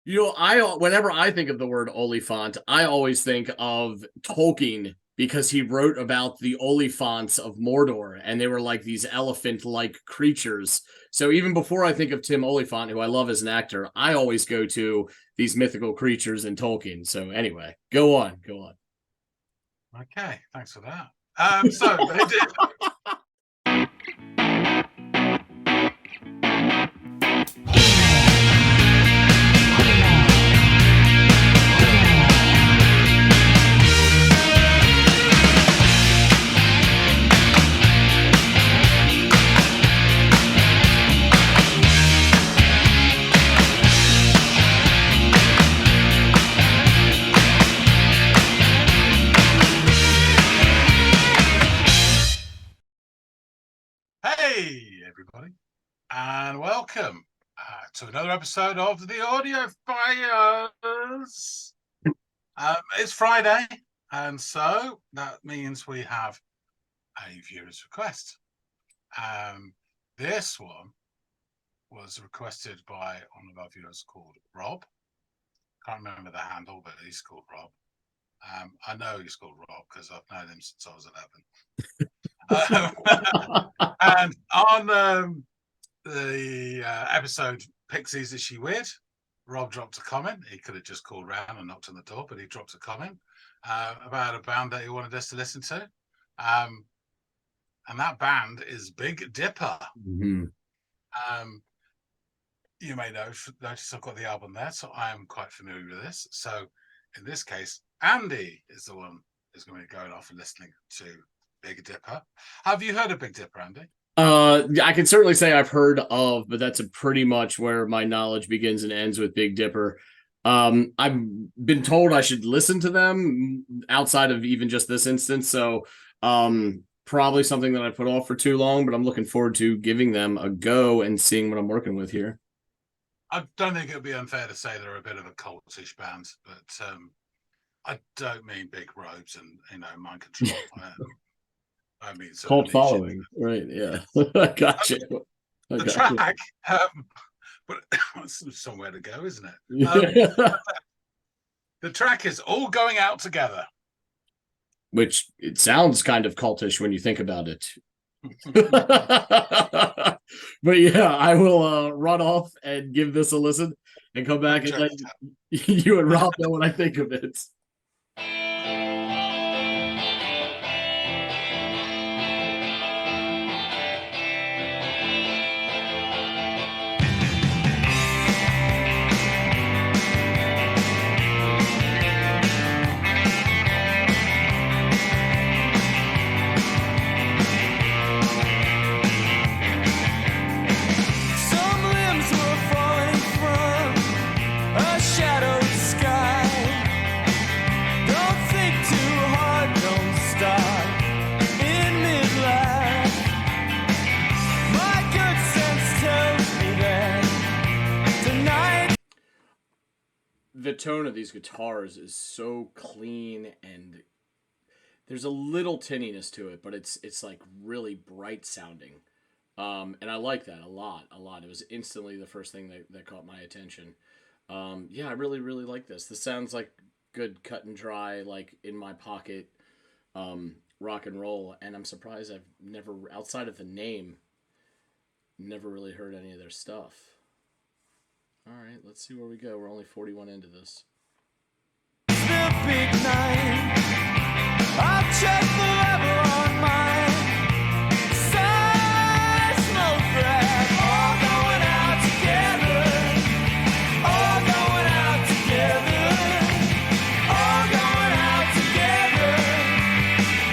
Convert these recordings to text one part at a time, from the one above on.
Whenever I think of the word Oliphant, I always think of Tolkien because he wrote about the Oliphants of Mordor, and they were like these elephant-like creatures. So even before I think of Tim Oliphant, who I love as an actor, I always go to these mythical creatures in Tolkien. So anyway, go on. Okay, thanks for that. So they did. Hey, everybody, and welcome to another episode of the Audiophiles. It's Friday, and so that means we have a viewer's request. This one was requested by one of our viewers called Rob. Can't remember the handle, but he's called Rob. I know he's called Rob because I've known him since I was 11. And on the episode Pixies, Is She Weird? Rob dropped a comment. He could have just called round and knocked on the door, but he dropped a comment about a band that he wanted us to listen to. And that band is Big Dipper. Mm-hmm. You may notice I've got the album there, so I am quite familiar with this. So in this case, Andy is the one who's going to be going off and listening to Big Dipper. Have you heard of Big Dipper, Andy? I can certainly say I've heard of, but that's pretty much where my knowledge begins and ends with Big Dipper. I've been told I should listen to them outside of even just this instance, so probably something that I put off for too long, but I'm looking forward to giving them a go and seeing what I'm working with here. I don't think it would be unfair to say they're a bit of a cultish band, but I don't mean big robes and mind control. I mean cult following, right? Yeah, I got you. The track, but somewhere to go, isn't it? The track is All Going Out Together, which it sounds kind of cultish when you think about it. But yeah, I will run off and give this a listen and come back and let you and Rob know what I think of it. The tone of these guitars is so clean, and there's a little tinniness to it, but it's like really bright sounding. And I like that a lot. It was instantly the first thing that caught my attention. Yeah, I really, really like this. This sounds like good cut and dry, like in my pocket rock and roll, and I'm surprised I've never, outside of the name, never really heard any of their stuff. All right, let's see where we go. We're only 41 into this. It's the big night. I'll check the lever on mine. Smoke breath. All going out together. All going out together. All going out together.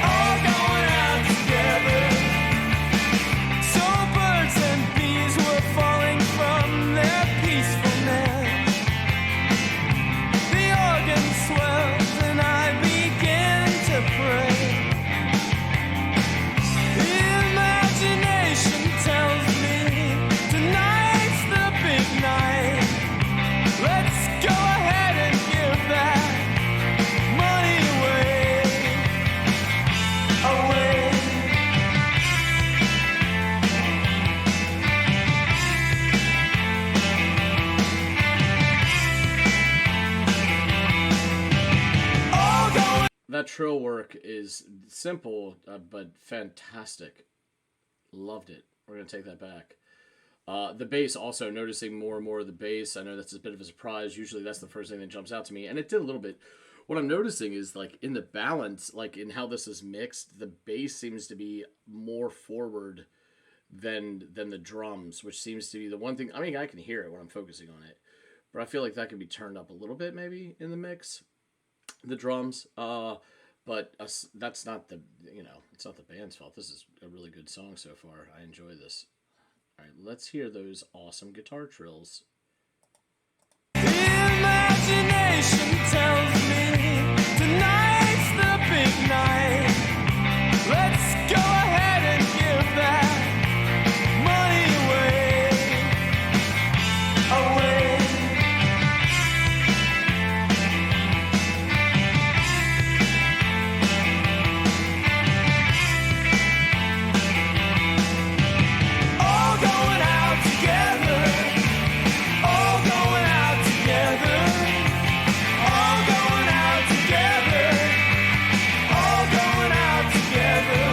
All going out together. So birds and bees were falling from their peacefulness. The organ swells and I begin to pray. That trill work is simple, but fantastic. Loved it. We're gonna take that back. The bass also noticing more and more of the bass. I know that's a bit of a surprise. Usually that's the first thing that jumps out to me, and it did a little bit. What I'm noticing is like in the balance, like in how this is mixed, the bass seems to be more forward than the drums, which seems to be the one thing. I mean, I can hear it when I'm focusing on it, but I feel like that could be turned up a little bit maybe in the mix. The drums, but that's not the it's not the band's fault. This is a really good song so far. I enjoy this. All right, let's hear those awesome guitar trills. Imagination tells me tonight's the big night. Let's go ahead and give that money away. All going out together. All going out together. All going out together. All going out together.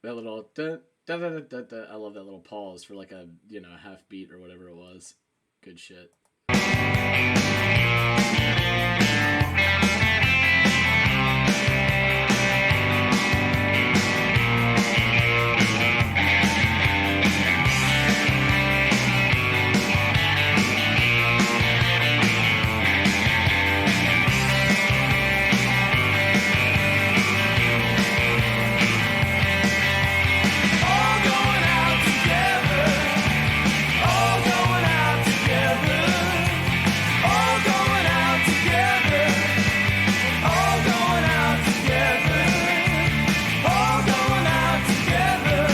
That little da, da, da, da, da, da. I love that little pause for like a half beat or whatever it was. Good shit. All going out together. All going out together. All going out together. All going out together. All going out together.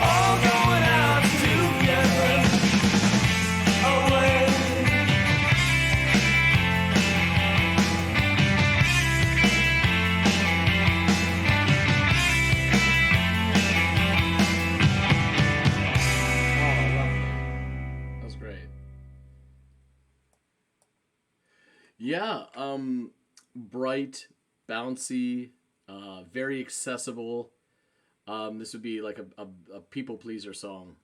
All going out together. Away. Oh, I love that. That was great. Yeah, bright, bouncy, very accessible. This would be like a people pleaser song.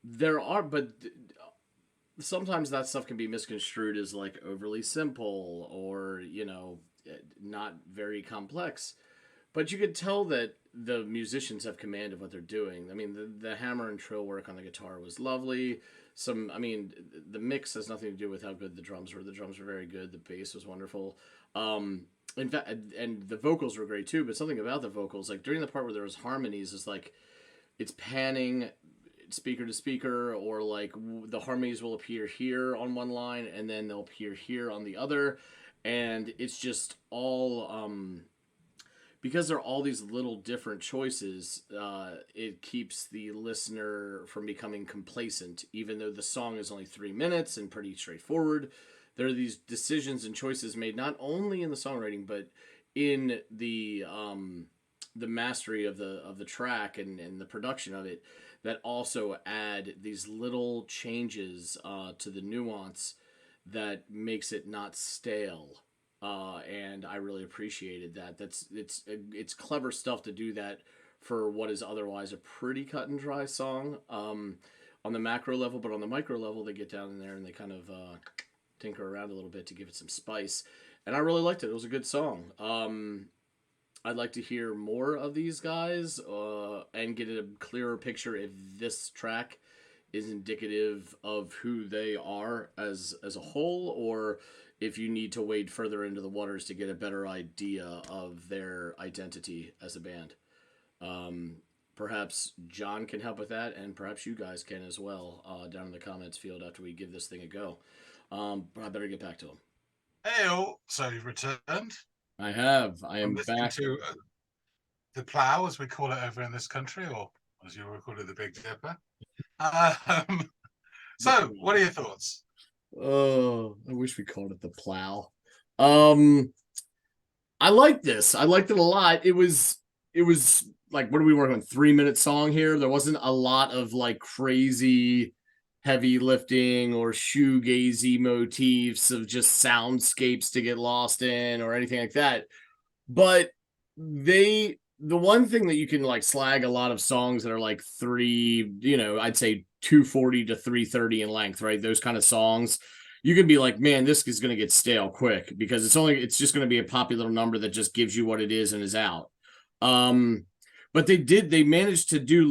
There are, but sometimes that stuff can be misconstrued as like overly simple or not very complex. But you could tell that the musicians have command of what they're doing. I mean, the hammer and trill work on the guitar was lovely. The mix has nothing to do with how good the drums were. The drums were very good. The bass was wonderful. In fact, and the vocals were great too. But something about the vocals, like during the part where there was harmonies, is like it's panning speaker to speaker, or like the harmonies will appear here on one line and then they'll appear here on the other, and it's just all because there are all these little different choices. It keeps the listener from becoming complacent, even though the song is only 3 minutes and pretty straightforward. There are these decisions and choices made not only in the songwriting but in the mastery of the track and the production of it, that also add these little changes to the nuance that makes it not stale. And I really appreciated that. It's clever stuff to do that for what is otherwise a pretty cut and dry song on the macro level, but on the micro level they get down in there and they kind of tinker around a little bit to give it some spice. And I really liked it. It was a good song. I'd like to hear more of these guys and get a clearer picture if this track is indicative of who they are as a whole, or if you need to wade further into the waters to get a better idea of their identity as a band. Perhaps John can help with that, and perhaps you guys can as well down in the comments field after we give this thing a go. But I better get back to him. Hey, so you've returned. I have. I am back to the plough, as we call it over in this country, or as you would call it, the Big Dipper. So, what are your thoughts? Oh, I wish we called it the plow. I liked this. I liked it a lot. It was like, what are we working on? 3-minute song here. There wasn't a lot of like crazy heavy lifting or shoegazy motifs of just soundscapes to get lost in or anything like that. But the one thing that you can like slag a lot of songs that are like I'd say 240 to 330 in length, right? Those kind of songs, you can be like, man, this is going to get stale quick because it's just going to be a popular number that just gives you what it is and is out. But they managed to do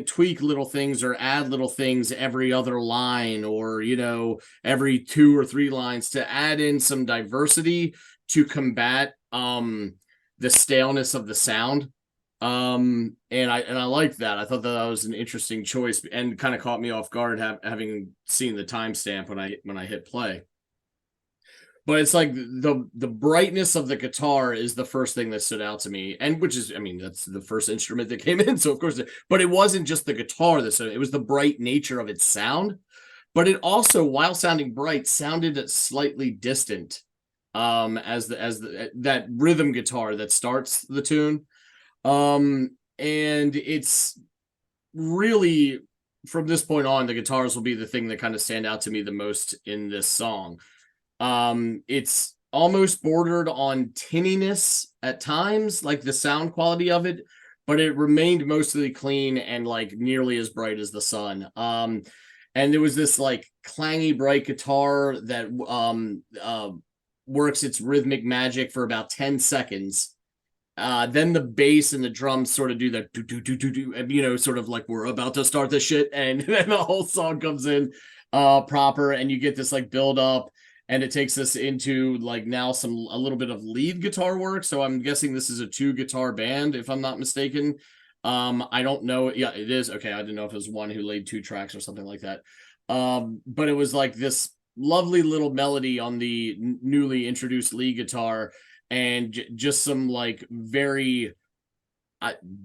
tweak little things or add little things every other line or, every 2 or 3 lines to add in some diversity to combat the staleness of the sound. And I liked that. I thought that was an interesting choice and kind of caught me off guard having seen the timestamp when I hit play. But it's like the brightness of the guitar is the first thing that stood out to me, and that's the first instrument that came in, so of course. But it wasn't just the guitar it was the bright nature of its sound. But it also, while sounding bright, sounded slightly distant, as that rhythm guitar that starts the tune, and it's really, from this point on, the guitars will be the thing that kind of stand out to me the most in this song. It's almost bordered on tinniness at times, like the sound quality of it, but it remained mostly clean and like nearly as bright as the sun. And there was this like clangy bright guitar that works its rhythmic magic for about 10 seconds. Then the bass and the drums sort of do that do do do do do, sort of like we're about to start this shit, and then the whole song comes in proper, and you get this like build up. And it takes us into like now a little bit of lead guitar work. So I'm guessing this is a 2-guitar band, if I'm not mistaken. I don't know. Yeah, it is. Okay, I didn't know if it was one who laid 2 tracks or something like that. But it was like this lovely little melody on the newly introduced lead guitar, and just some like very,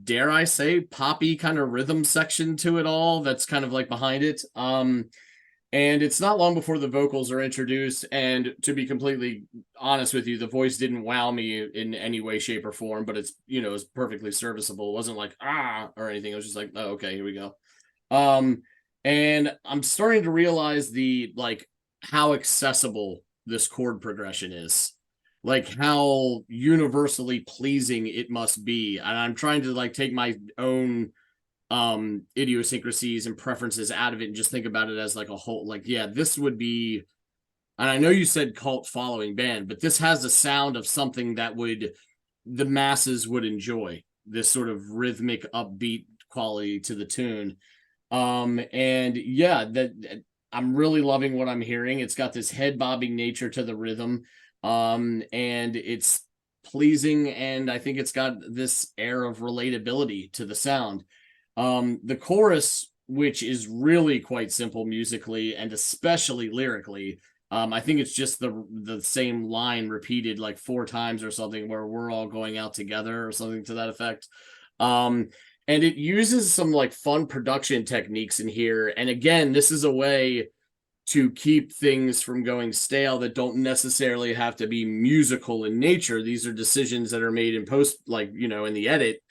dare I say, poppy kind of rhythm section to it all. That's kind of like behind it. And it's not long before the vocals are introduced. And to be completely honest with you, the voice didn't wow me in any way, shape, or form, but it's perfectly serviceable. It wasn't like, or anything. It was just like, oh, okay, here we go. And I'm starting to realize how accessible this chord progression is, like how universally pleasing it must be. And I'm trying to like take my own idiosyncrasies and preferences out of it and just think about it as like a whole. Like, yeah, this would be, and I know you said cult following band, but this has a sound of something that the masses would enjoy, this sort of rhythmic upbeat quality to the tune. And yeah, that I'm really loving what I'm hearing. It's got this head bobbing nature to the rhythm, and it's pleasing, and I think it's got this air of relatability to the sound. The chorus, which is really quite simple musically and especially lyrically, I think it's just the same line repeated like 4 times or something, where we're all going out together or something to that effect. And it uses some like fun production techniques in here. And again, this is a way to keep things from going stale that don't necessarily have to be musical in nature. These are decisions that are made in post, like, in the edit,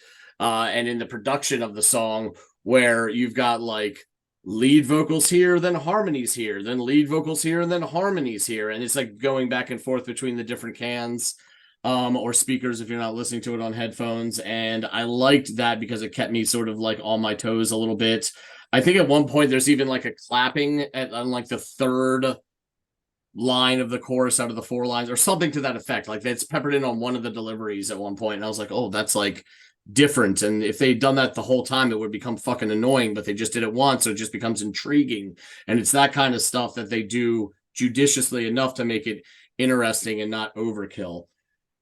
and in the production of the song, where you've got like lead vocals here, then harmonies here, then lead vocals here, and then harmonies here. And it's like going back and forth between the different cans, or speakers if you're not listening to it on headphones. And I liked that because it kept me sort of like on my toes a little bit. I think at one point there's even like a clapping on like the 3rd line of the chorus out of the 4 lines or something to that effect. Like that's peppered in on one of the deliveries at one point. And I was like, oh, that's like different. And if they'd done that the whole time, it would become fucking annoying, but they just did it once, so it just becomes intriguing. And it's that kind of stuff that they do judiciously enough to make it interesting and not overkill.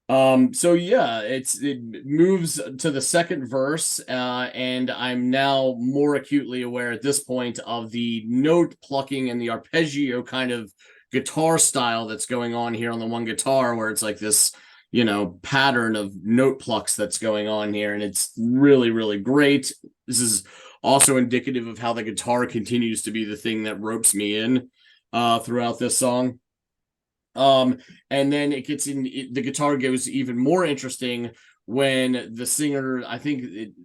So yeah, it moves to the second verse, and I'm now more acutely aware at this point of the note plucking and the arpeggio kind of guitar style that's going on here on the one guitar, where it's like this, pattern of note plucks that's going on here, and it's really, really great. This is also indicative of how the guitar continues to be the thing that ropes me in throughout this song. And then it gets in, the guitar goes even more interesting when the singer, I think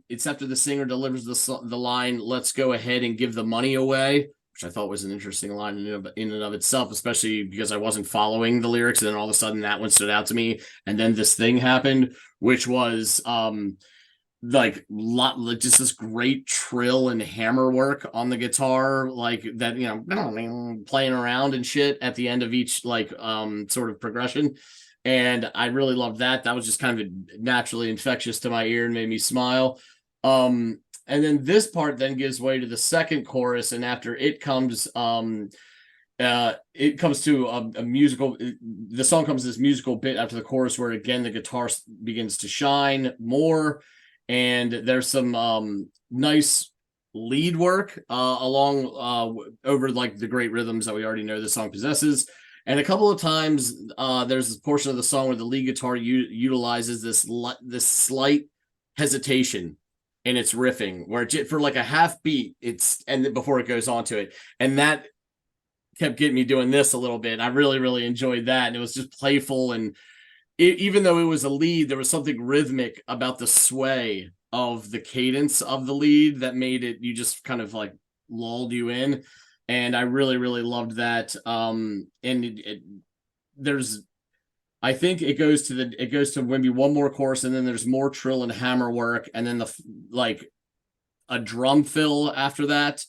it's after the singer delivers the line, "Let's go ahead and give the money away," which I thought was an interesting line in and of itself, especially because I wasn't following the lyrics, and then all of a sudden that one stood out to me, and then this thing happened, which was like just this great trill and hammer work on the guitar, like that, playing around and shit at the end of each like sort of progression. And I really loved that. That was just kind of naturally infectious to my ear and made me smile. And then this part then gives way to the second chorus, and after it comes to a musical, the song comes to this musical bit after the chorus where again the guitar begins to shine more, and there's some nice lead work along over like the great rhythms that we already know the song possesses. And a couple of times there's this portion of the song where the lead guitar utilizes this slight hesitation in its riffing, where for like a half beat and before it goes on to it, and that kept getting me doing this a little bit. I really, really enjoyed that. And it was just playful. And even though it was a lead, there was something rhythmic about the sway of the cadence of the lead that made it, you just kind of like lulled you in. And I really, really loved that. I think it goes to maybe one more chorus, and then there's more trill and hammer work, and then like a drum fill after that,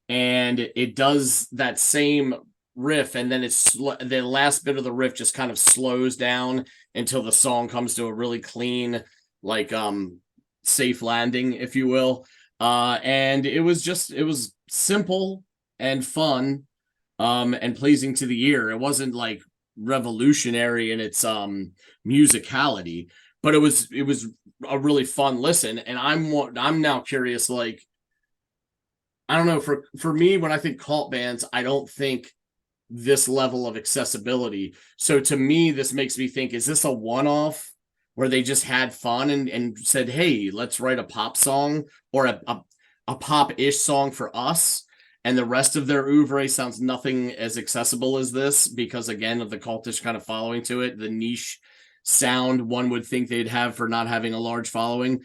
and it does that same riff, and then the last bit of the riff just kind of slows down until the song comes to a really clean, like safe landing, if you will. And it was simple and fun, and pleasing to the ear. It wasn't like revolutionary in its musicality, but it was a really fun listen. And I'm now curious, like, I don't know, for me, when I think cult bands, I don't think this level of accessibility. So to me, this makes me think, is this a one-off where they just had fun and said, hey, let's write a pop song or a pop-ish song for us, and the rest of their oeuvre sounds nothing as accessible as this because, again, of the cultish kind of following to it, the niche sound one would think they'd have for not having a large following.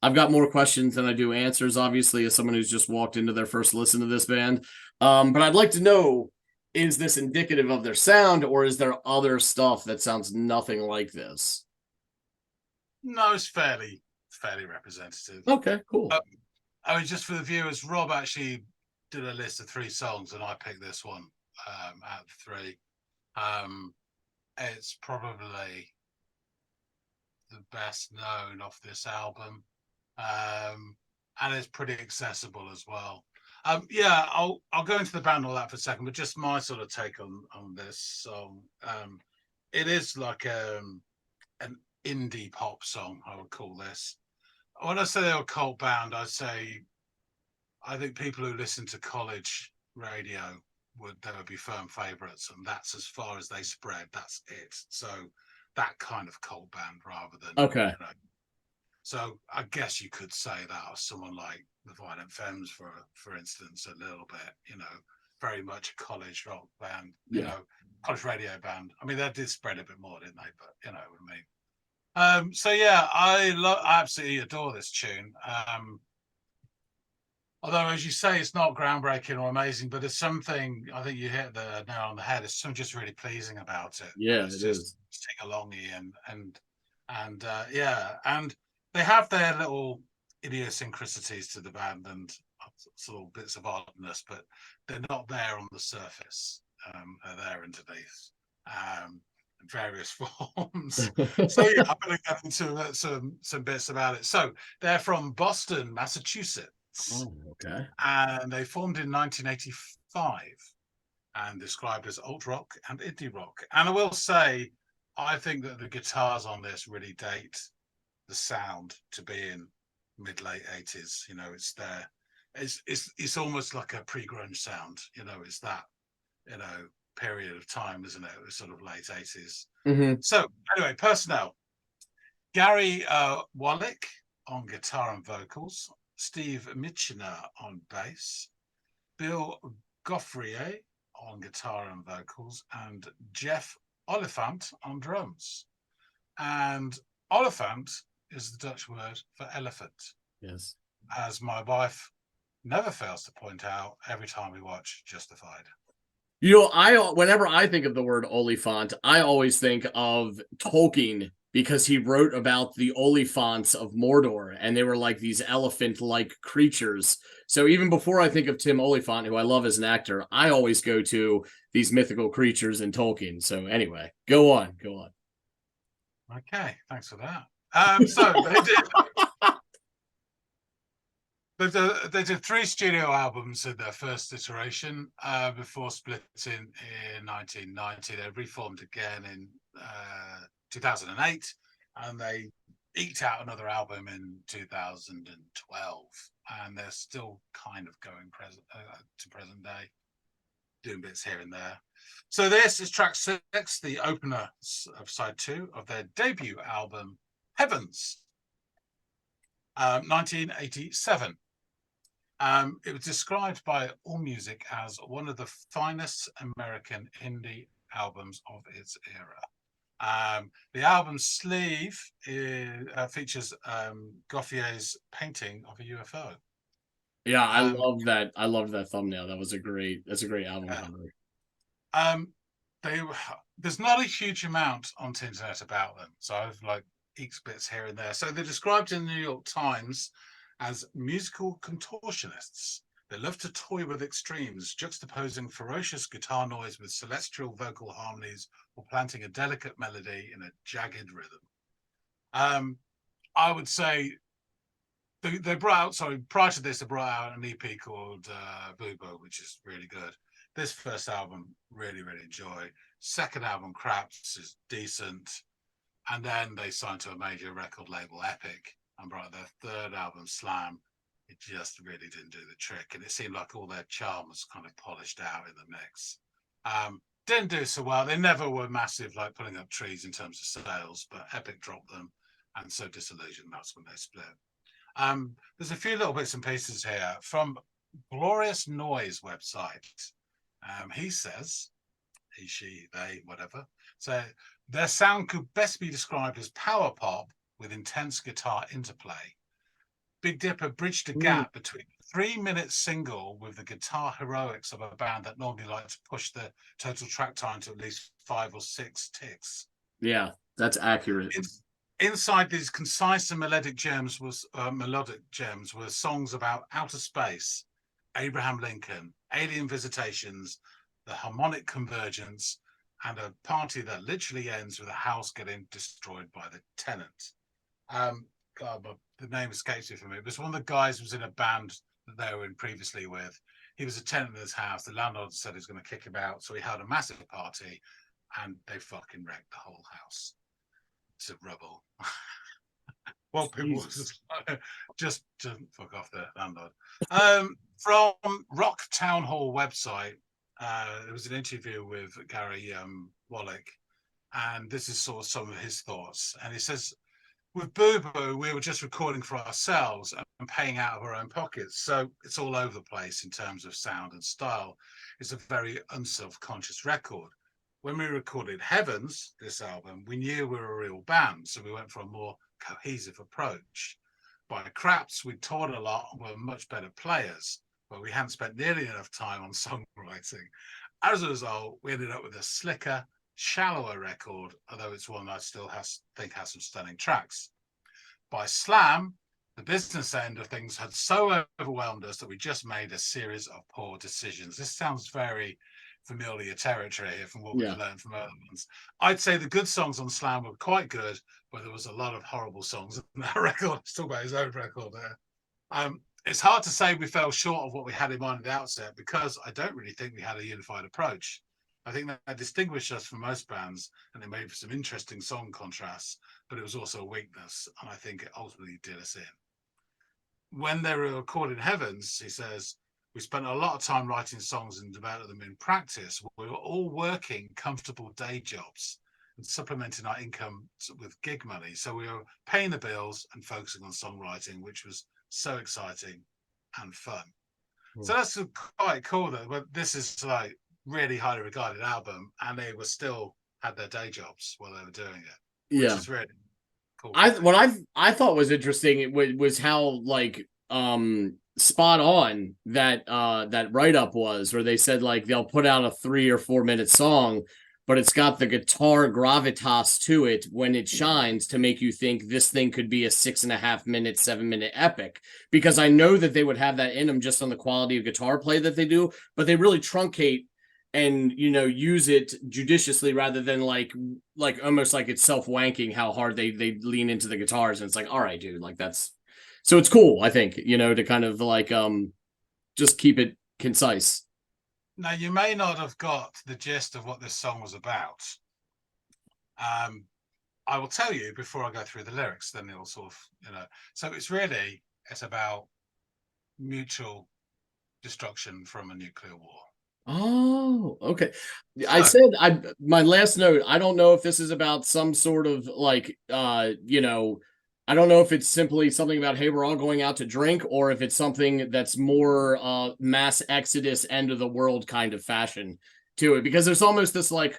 I've got more questions than I do answers, obviously, as someone who's just walked into their first listen to this band. But I'd like to know, is this indicative of their sound, or is there other stuff that sounds nothing like this? No, it's fairly representative. Okay, cool. I mean, just for the viewers, Rob actually did a list of 3 songs, and I picked this one out of 3. It's probably the best known off this album. And it's pretty accessible as well. Yeah, I'll go into the band and all that for a second, but just my sort of take on this song. It is like an indie pop song, I would call this. When I say they're a cult band, I think people who listen to college radio would be firm favourites, and that's as far as they spread. That's it. So that kind of cult band rather than okay. So I guess you could say that of someone like the Violent Femmes, for instance, a little bit, very much a college rock band, college radio band. I mean, they did spread a bit more, didn't they? But you know what I mean. So yeah, I absolutely adore this tune. Although, as you say, it's not groundbreaking or amazing, but it's something, I think you hit the nail on the head. It's something just really pleasing about it. Yeah, it's it just is. sing-alongy and and they have their little idiosyncrasies to the band and sort of bits of oddness, but they're not there on the surface. They're there underneath, in various forms. So yeah, I'm going to get into some bits about it. So they're from Boston, Massachusetts. Oh, okay. And they formed in 1985 and described as alt rock and indie rock. And I will say, I think that the guitars on this really date the sound to be in mid-late 80s. It's there. It's almost like a pre-grunge sound. It's that period of time, isn't it? It was sort of late 80s. Mm-hmm. So anyway, personnel: Gary Wallach on guitar and vocals, Steve Mitchener on bass, Bill Goffrier on guitar and vocals, and Jeff Oliphant on drums. And Oliphant is the Dutch word for elephant, Yes. as my wife never fails to point out every time we watch Justified. Whenever I think of the word Oliphant, I always think of Tolkien because he wrote about the Oliphants of Mordor, and they were like these elephant-like creatures. So even before I think of Tim Oliphant, who I love as an actor, I always go to these mythical creatures in Tolkien. So anyway, go on. Okay, thanks for that. So they did 3 studio albums in their first iteration before splitting in 1990. They reformed again in 2008, and they eked out another album in 2012. And they're still kind of going to present day, doing bits here and there. So this is track 6, the opener of side 2 of their debut album, Heavens, 1987. It was described by AllMusic as one of the finest American indie albums of its era. The album's sleeve features Gauthier's painting of a UFO. Yeah, I love that. I love that thumbnail. That's a great album cover. There's not a huge amount on the internet about them, so I've like eked bits here and there. So they're described in the New York Times as musical contortionists. They love to toy with extremes, juxtaposing ferocious guitar noise with celestial vocal harmonies or planting a delicate melody in a jagged rhythm. I would say they brought out, prior to this, they brought out an EP called Boo Boo, which is really good. This first album, really enjoy. Second album, Craps, is decent. And then they signed to a major record label, Epic, and brought their third album, Slam. It just really didn't do the trick. And it seemed like all their charm was kind of polished out in the mix. Didn't do so well. They never were massive, like putting up trees in terms of sales, but Epic dropped them. And so Disillusion, that's when they split. There's a few little bits and pieces here from Glorious Noise website. He says, he, she, they, whatever. So their sound could best be described as power pop with intense guitar interplay. Big Dipper bridged a gap between a 3-minute single with the guitar heroics of a band that normally like to push the total track time to at least 5 or 6 ticks. Yeah, that's accurate. Inside these concise and melodic gems were songs about outer space, Abraham Lincoln, alien visitations, the harmonic convergence, and a party that literally ends with a house getting destroyed by the tenant. God, the name escapes me from it. It was one of the guys who was in a band that they were in previously with. He was a tenant in his house. The landlord said he was going to kick him out, so he held a massive party, and they fucking wrecked the whole house to rubble. Well, people just fuck off the landlord. From Rock Town Hall website, there was an interview with Gary Wallach, and this is sort of some of his thoughts. And he says, with Boo Boo, we were just recording for ourselves and paying out of our own pockets. So it's all over the place in terms of sound and style. It's a very unself-conscious record. When we recorded Heavens, this album, we knew we were a real band, so we went for a more cohesive approach. By Craps, we toured a lot and were much better players, but we hadn't spent nearly enough time on songwriting. As a result, we ended up with a slicker, shallower record, although it's one I still think has some stunning tracks. By Slam, the business end of things had so overwhelmed us that we just made a series of poor decisions. This sounds very familiar territory here from what we've learned from other ones. I'd say the good songs on Slam were quite good, but there was a lot of horrible songs on that record. Let's talk about his own record there. It's hard to say we fell short of what we had in mind at the outset because I don't really think we had a unified approach. I think that distinguished us from most bands, and it made for some interesting song contrasts, but it was also a weakness, and I think it ultimately did us in. When they were recording Heavens, he says, we spent a lot of time writing songs and developing them in practice. We were all working comfortable day jobs and supplementing our income with gig money. So we were paying the bills and focusing on songwriting, which was so exciting and fun. So that's quite cool though. But this is like really highly regarded album, and they were still had their day jobs while they were doing it, which is really I thought was interesting was how like spot on that that write up was, where they said like they'll put out a 3 or 4 minute song, but it's got the guitar gravitas to it when it shines to make you think this thing could be a 6.5 minute, 7 minute epic. Because I know that they would have that in them just on the quality of guitar play that they do, but they really truncate and use it judiciously rather than like almost like it's self-wanking how hard they lean into the guitars, and it's like, all right, dude, like that's so it's cool, I think, to kind of like just keep it concise. Now, you may not have got the gist of what this song was about. I will tell you before I go through the lyrics, then it'll sort of, so it's about mutual destruction from a nuclear war. Oh, okay. So, My last note, I don't know if this is about some sort of like I don't know if it's simply something about, hey, we're all going out to drink, or if it's something that's more mass exodus, end of the world kind of fashion to it, because there's almost this like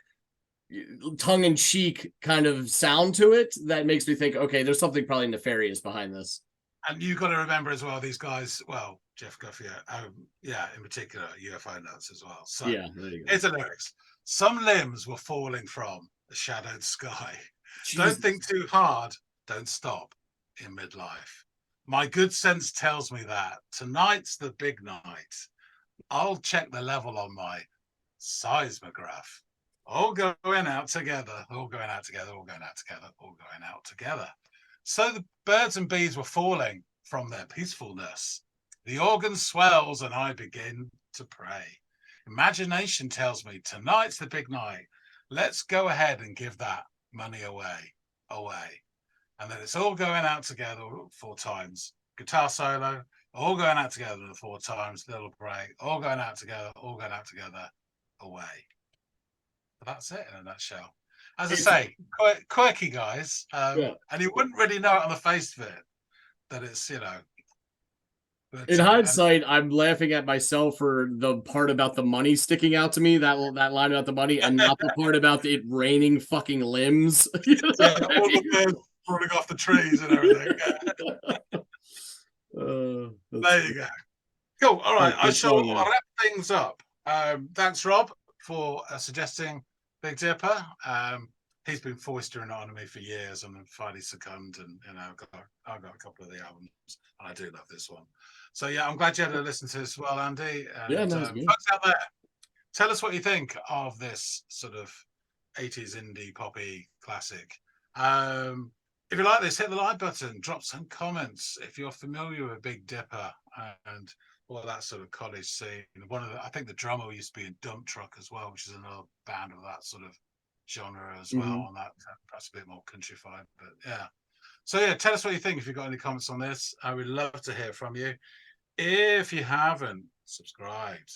tongue-in-cheek kind of sound to it that makes me think, okay, there's something probably nefarious behind this. and you've got to remember as well, these guys, well, Jeff Guffey, in particular, UFO nuts as well. So Yeah, there you go. here's the lyrics. Some limbs were falling from the shadowed sky. Jesus. Don't think too hard. Don't stop in midlife. My good sense tells me that tonight's the big night. I'll check the level on my seismograph. All going out together, all going out together, all going out together, all going out together. So the birds and bees were falling from their peacefulness. The organ swells and I begin to pray. Imagination tells me tonight's the big night. Let's go ahead and give that money away. And then it's all going out together 4 times. Guitar solo, all going out together 4 times, little break, all going out together, away. But that's it in a nutshell. As I say, quirky guys. And you wouldn't really know it on the face of it, that it's, But, in hindsight, I'm laughing at myself for the part about the money sticking out to me, that line about the money, and not the part about it raining fucking limbs. All the birds falling off the trees and everything. There you go. Cool. All right. I shall wrap things up. Thanks, Rob, for suggesting Big Dipper. He's been foistering on me for years, and finally succumbed. And I've got a couple of the albums, and I do love this one. So yeah, I'm glad you had to listen to this as well, Andy. And folks out there, tell us what you think of this sort of 80s indie poppy classic. If you like this, hit the like button, drop some comments. If you're familiar with Big Dipper and all that sort of college scene, I think the drummer used to be in Dump Truck as well, which is another band of that sort of genre as well, on that perhaps a bit more countrified, but yeah. So yeah, tell us what you think. If you've got any comments on this, I would love to hear from you. If you haven't subscribed,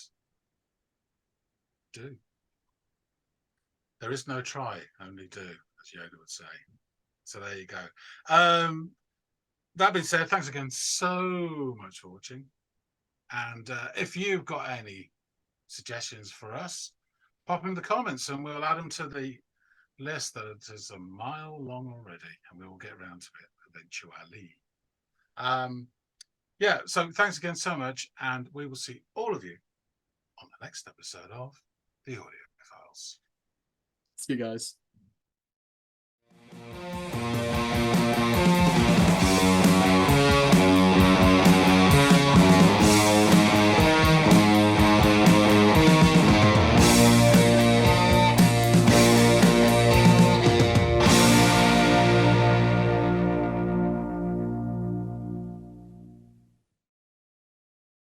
do. There is no try, only do, as Yoda would say. So there you go. That being said, thanks again so much for watching. And if you've got any suggestions for us, pop them in the comments and we'll add them to the list that is a mile long already, and we will get around to it eventually. Yeah, so thanks again so much, and we will see all of you on the next episode of the Audiophiles. See you guys.